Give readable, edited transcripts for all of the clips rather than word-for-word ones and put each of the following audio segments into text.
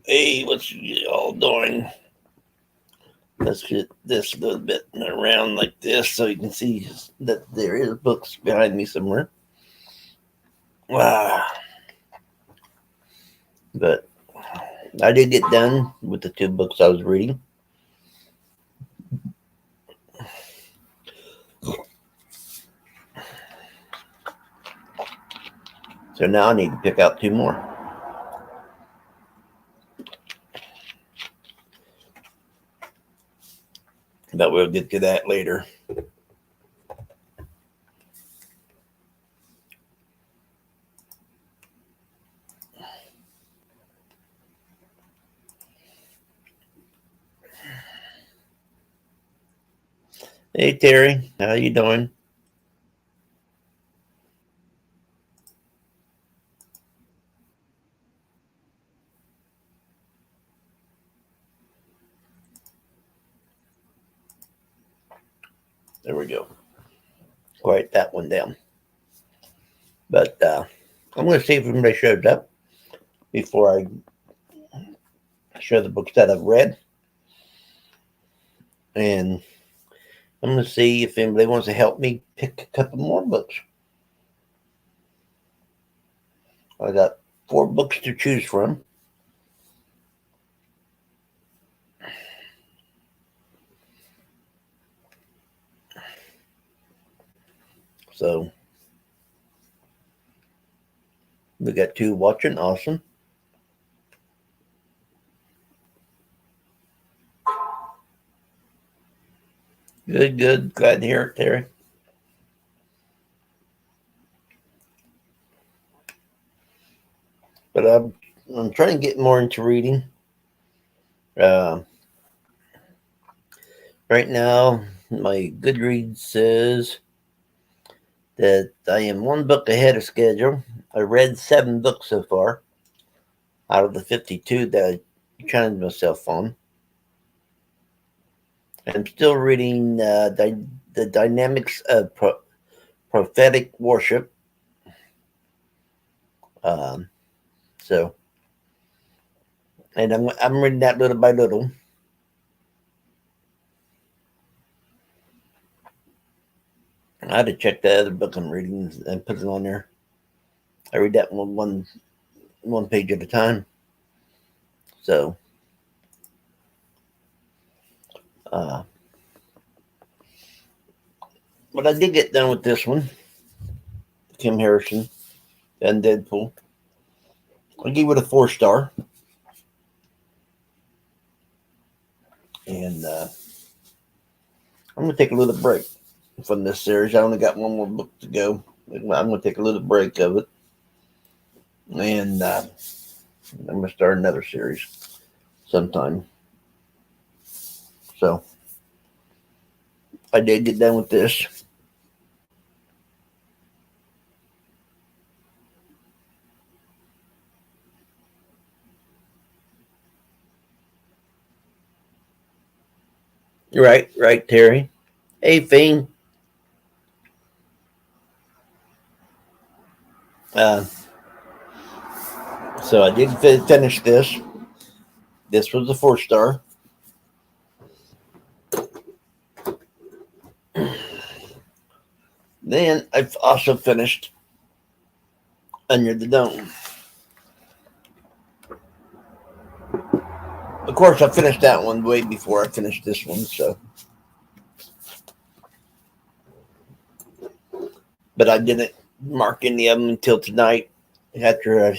Hey, what's you all doing? Let's get this a little bit around like this so you can see that there is books behind me somewhere. Wow. But I did get done with the two books I was reading. So now I need to pick out two more. But we'll get to that later. Hey Terry, how you doing? There we go. Quiet that one down. But I'm going to see if anybody shows up before I show the books that I've read. And I'm going to see if anybody wants to help me pick a couple more books. I got four books to choose from. So we got two watching. Awesome. Good, good. Glad to hear it, Terry. But I'm trying to get more into reading. Uh, right now, my Goodreads says that I am one book ahead of schedule. I read 7 books so far out of the 52 that I challenged myself on. I'm still reading the Dynamics of Prophetic Worship. Um, so, and I'm reading that little by little. I had to check the other book I'm reading and put it on there. I read that one page at a time. So, uh, but I did get done with this one, Kim Harrison and Deadpool. I gave it a 4 star, and I'm gonna take a little break from this series. I only got one more book to go. I'm gonna take a little break of it, and I'm gonna start another series sometime. So I did get done with this. Right, right, Terry. Hey, Fiend. Uh, so I did finish this. This was a 4 star. Then I've also finished Under the Dome. Of course, I finished that one way before I finished this one. So, but I didn't mark any of them until tonight after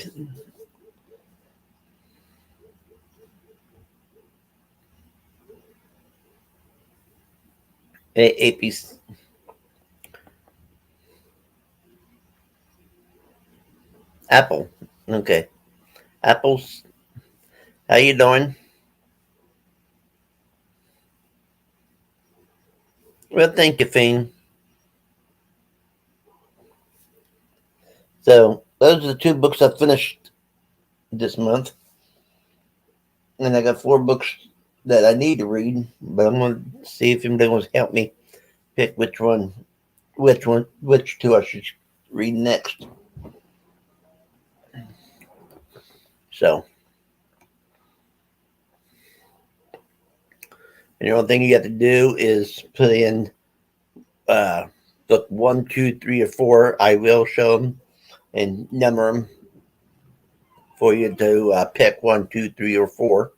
AP Apple. Okay, Apple's. How you doing? Well, thank you, Fiend. So those are the 2 books I finished this month, and I got 4 books that I need to read. But I'm gonna see if anybody wants to help me pick which two I should read next. So And the only thing you have to do is put in uh, book 1, 2, 3, or 4. I will show them and number them for you to pick 1, 2, 3, or 4.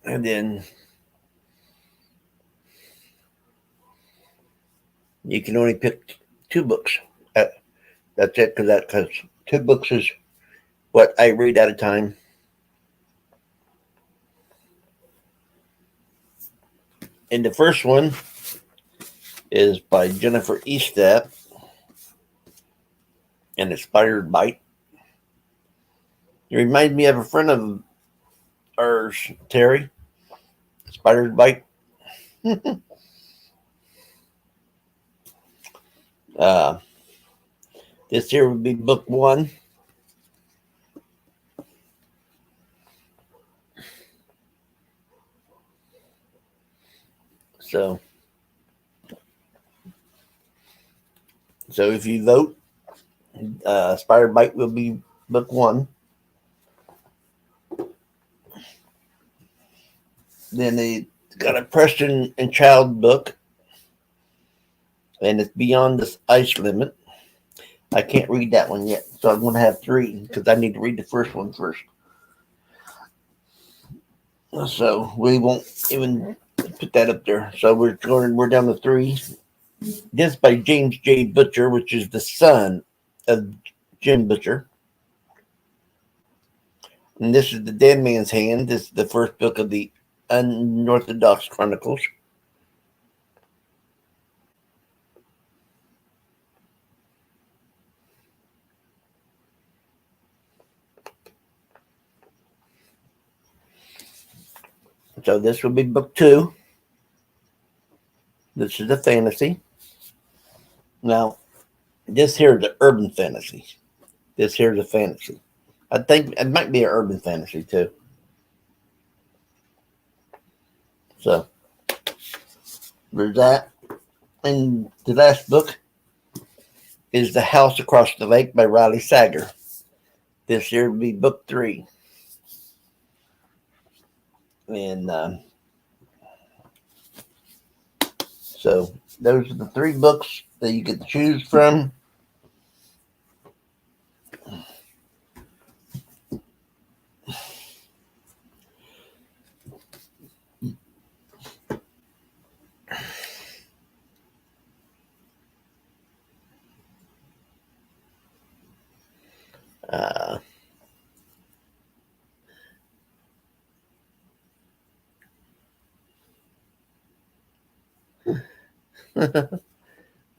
And then you can only pick 2 books. Uh, that's it, because 2 books is what I read at a time. And the first one is by Jennifer Estep, and it's Spider Bite. It reminds me of a friend of ours, Terry. Spider Bite. uh, this here would be book 1. So, if you vote, Spider Bite will be book 1. Then they got a Preston and Child book, and it's Beyond the Ice Limit. I can't read that one yet, so I'm going to have 3 because I need to read the first one first. So we won't even put that up there. So we're down to 3. This by James J. Butcher, which is the son of Jim Butcher. And this is The Dead Man's Hand. This is the first book of the Unorthodox Chronicles. So this will be book 2. This is a fantasy. Now, this here is the urban fantasy. This here is a fantasy. I think it might be an urban fantasy too. So there's that. And the last book is The House Across the Lake by Riley Sager. This here will be book 3. And so those are the 3 books that you get to choose from. Uh,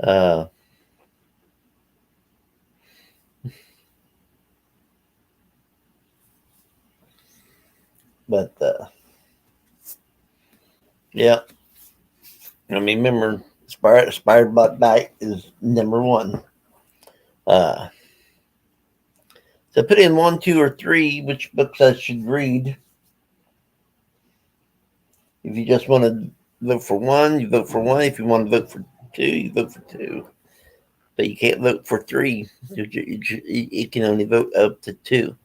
uh, but yeah, I mean, remember, Inspired by Bite is number 1. Uh, so put in 1, 2, or 3 which books I should read. If you just want to vote for 1, you vote for 1. If you want to vote for 2, you vote for 2. But you can't vote for 3. You can only vote up to 2.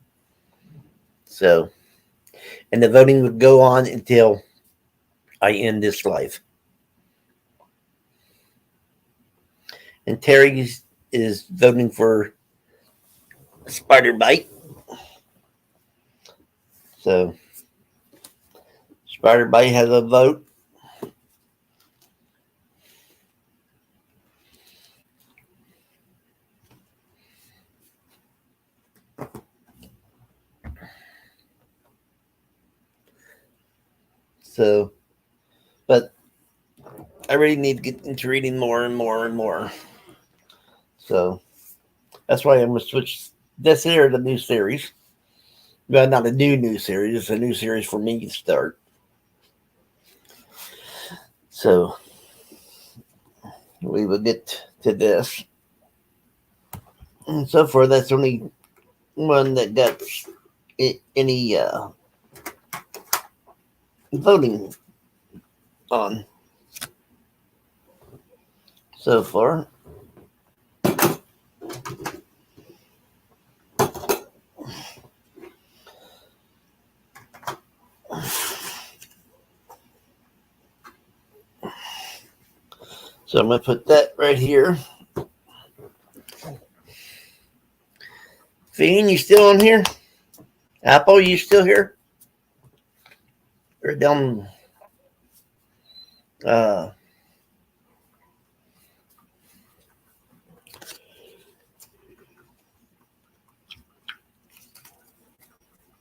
So, and the voting would go on until I end this life. And Terry is voting for Spider Bite. So, Spider Bite has a vote. So, but I really need to get into reading more and more and more. So, that's why I'm going to switch this here to the new series. Well, not a new series. It's a new series for me to start. So, we will get to this. And so far, that's the only one that got any voting on so far. So I'm going to put that right here. Fiend, you still on here? Apple, you still here? Or down? Uh,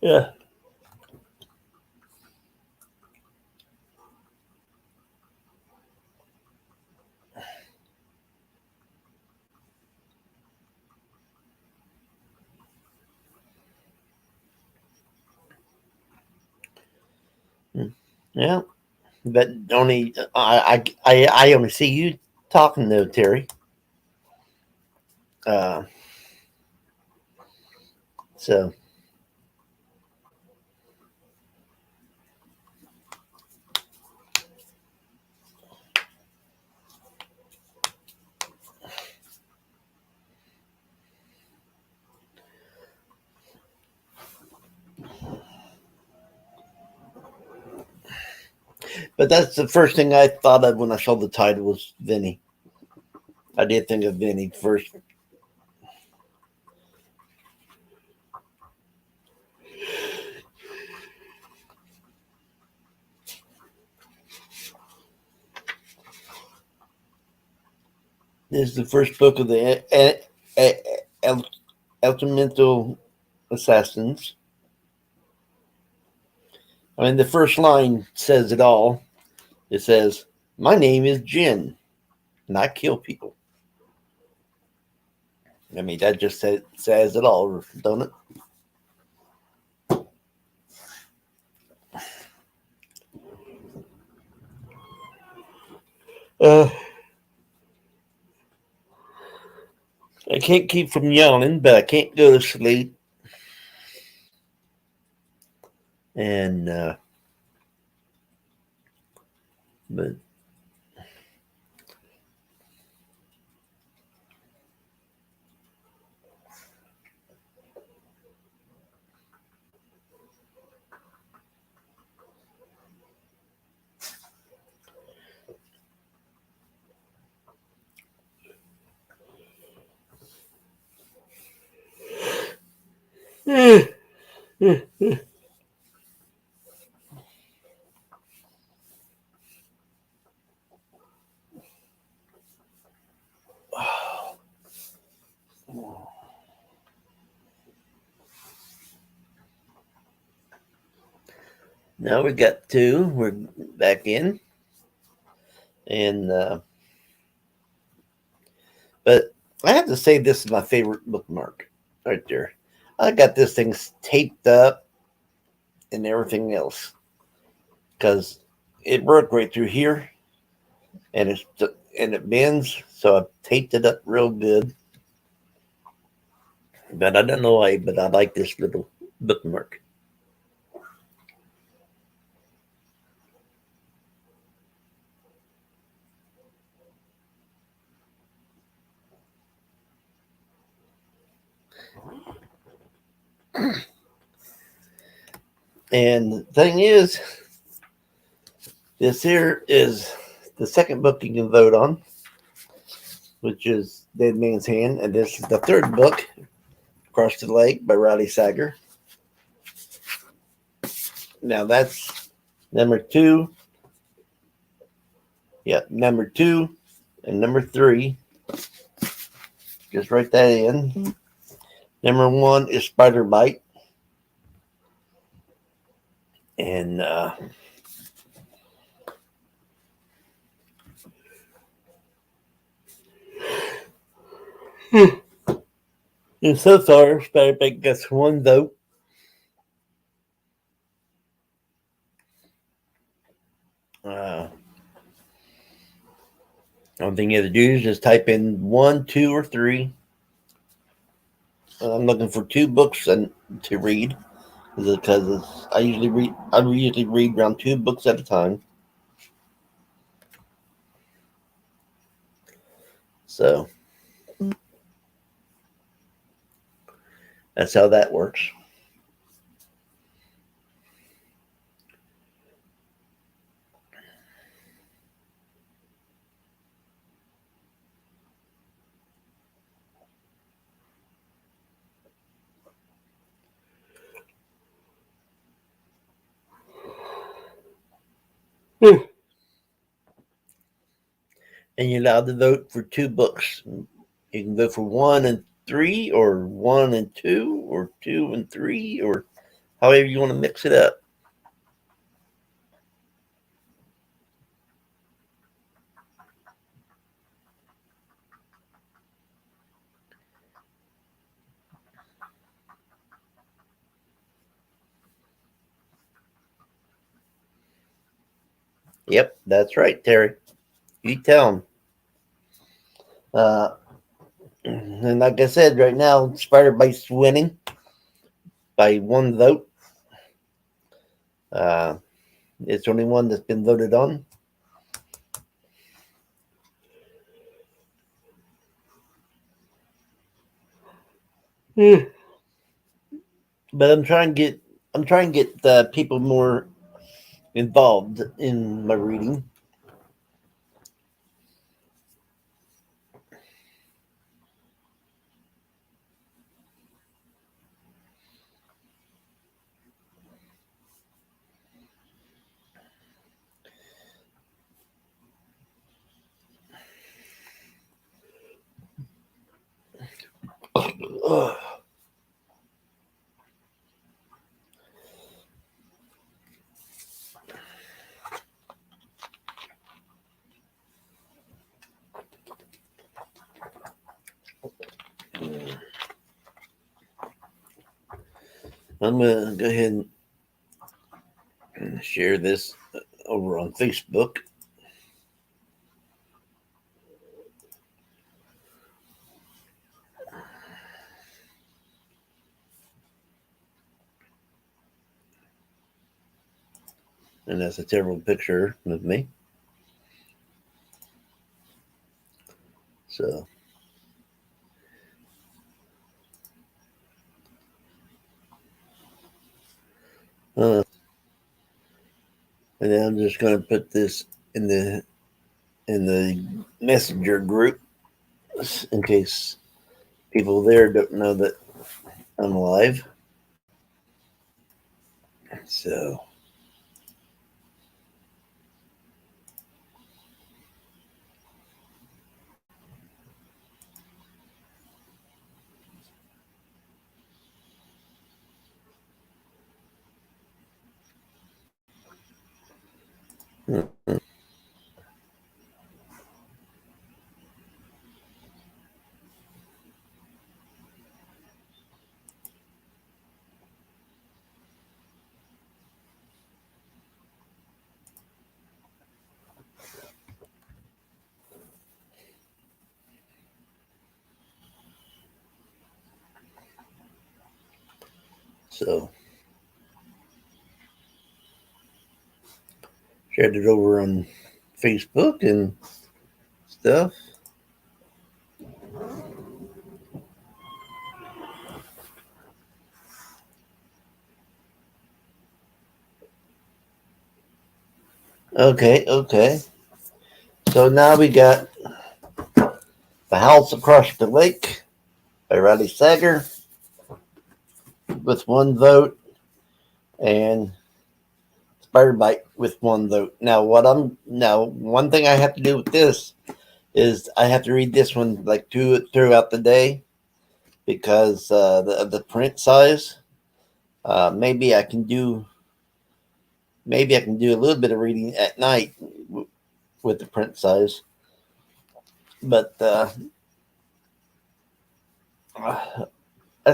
yeah. Yeah. But only I only see you talking though, Terry. Uh, so but that's the first thing I thought of when I saw the title was Vinny. I did think of Vinny first. This is the first book of the Elemental Assassins. I mean, the first line says it all. It says, "My name is Jin, and I kill people." I mean, that just says it all, don't it? Uh, I can't keep from yawning, but I can't go to sleep. And but now we got two. We're back in, and but I have to say this is my favorite bookmark right there. I got this thing taped up and everything else because it worked right through here, and it bends, so I taped it up real good. But I don't know why, but I like this little bookmark. And the thing is, this here is the second book you can vote on, which is Dead Man's Hand, and this is the third book, Across the Lake by Riley Sager. Now that's number two. Yeah, number two and number three. Just write that in. Number one is Spider Bite. And and so far, Spider Bite gets one vote. Only thing you have to do is just type in one, two, or three. I'm looking for two books and to read because I usually read around two books at a time. So that's how that works. And you're allowed to vote for two books. You can vote for 1 and 3, or 1 and 2, or 2 and 3, or however you want to mix it up. Yep, that's right, Terry. You tell them. And like I said, right now, Spider Bite's winning by one vote. Uh, it's the only one that's been voted on. But I'm trying to get people more involved in my reading. I'm gonna go ahead and share this over on Facebook. And that's a terrible picture of me. So and then I'm just gonna put this in the messenger group in case people there don't know that I'm live. So so shared it over on Facebook and stuff. Okay. So now we got The House Across the Lake by Riley Sager with one vote, and Spider Bite with one vote. Now one thing I have to do with this is I have to read this one like throughout the day because the print size. Maybe I can do a little bit of reading at night with the print size, but that's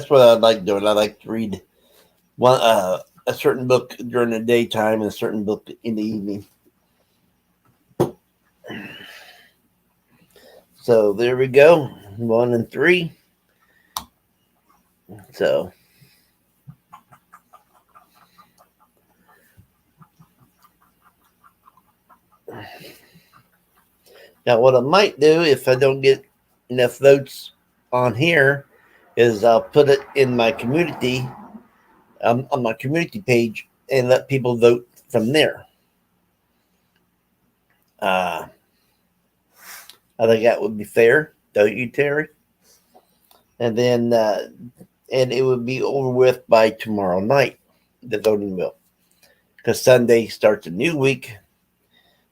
what I like doing. I like to read one a certain book during the daytime and a certain book in the evening. So there we go, 1 and 3. So now what I might do if I don't get enough votes on here is I'll put it in my community on my community page and let people vote from there. Uh, I think that would be fair, don't you, Terry? And then and it would be over with by tomorrow night, the voting will, because Sunday starts a new week,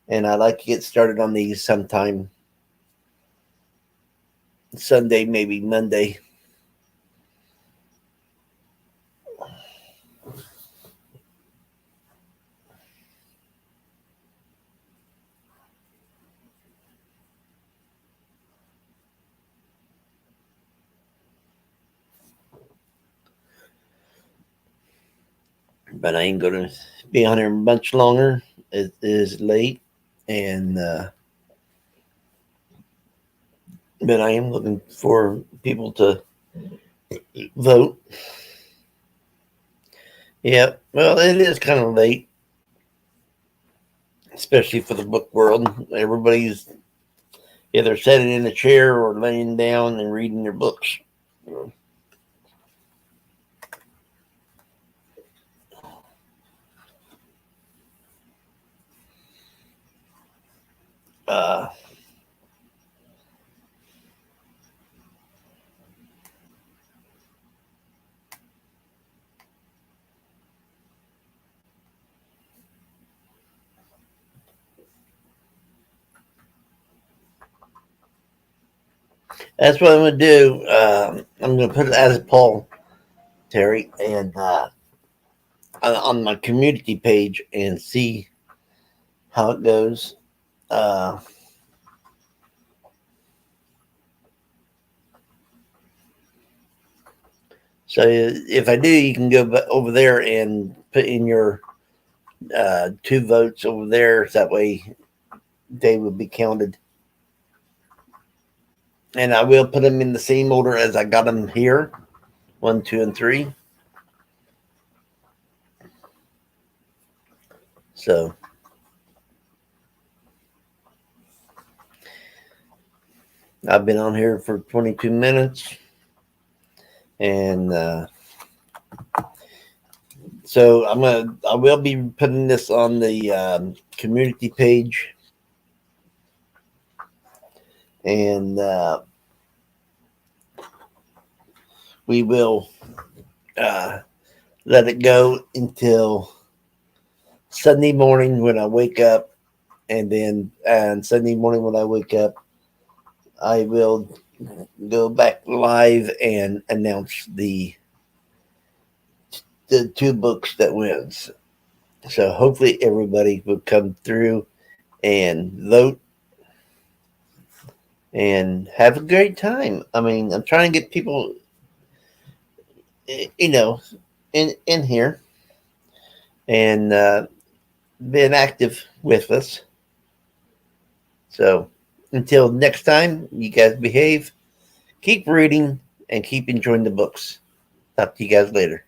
And I'd like to get started on these sometime Sunday, maybe Monday. But I ain't going to be on here much longer. It is late. And, but I am looking for people to vote. Yeah, well, it is kind of late, especially for the book world. Everybody's either sitting in a chair or laying down and reading their books. Uh, that's what I'm going to do. I'm going to put it as Paul Terry and on my community page and see how it goes. Uh, so if I do, you can go over there and put in your 2 votes over there. So that way they would be counted. And I will put them in the same order as I got them here 1, 2, and 3. So I've been on here for 22 minutes. And so I will be putting this on the community page. And we will let it go until Sunday morning when I wake up. And then on Sunday morning when I wake up, I will go back live and announce the 2 books that wins. So hopefully everybody will come through and vote and have a great time. I mean, I'm trying to get people, you know, in here and being active with us. So until next time, you guys behave, keep reading, and keep enjoying the books. Talk to you guys later.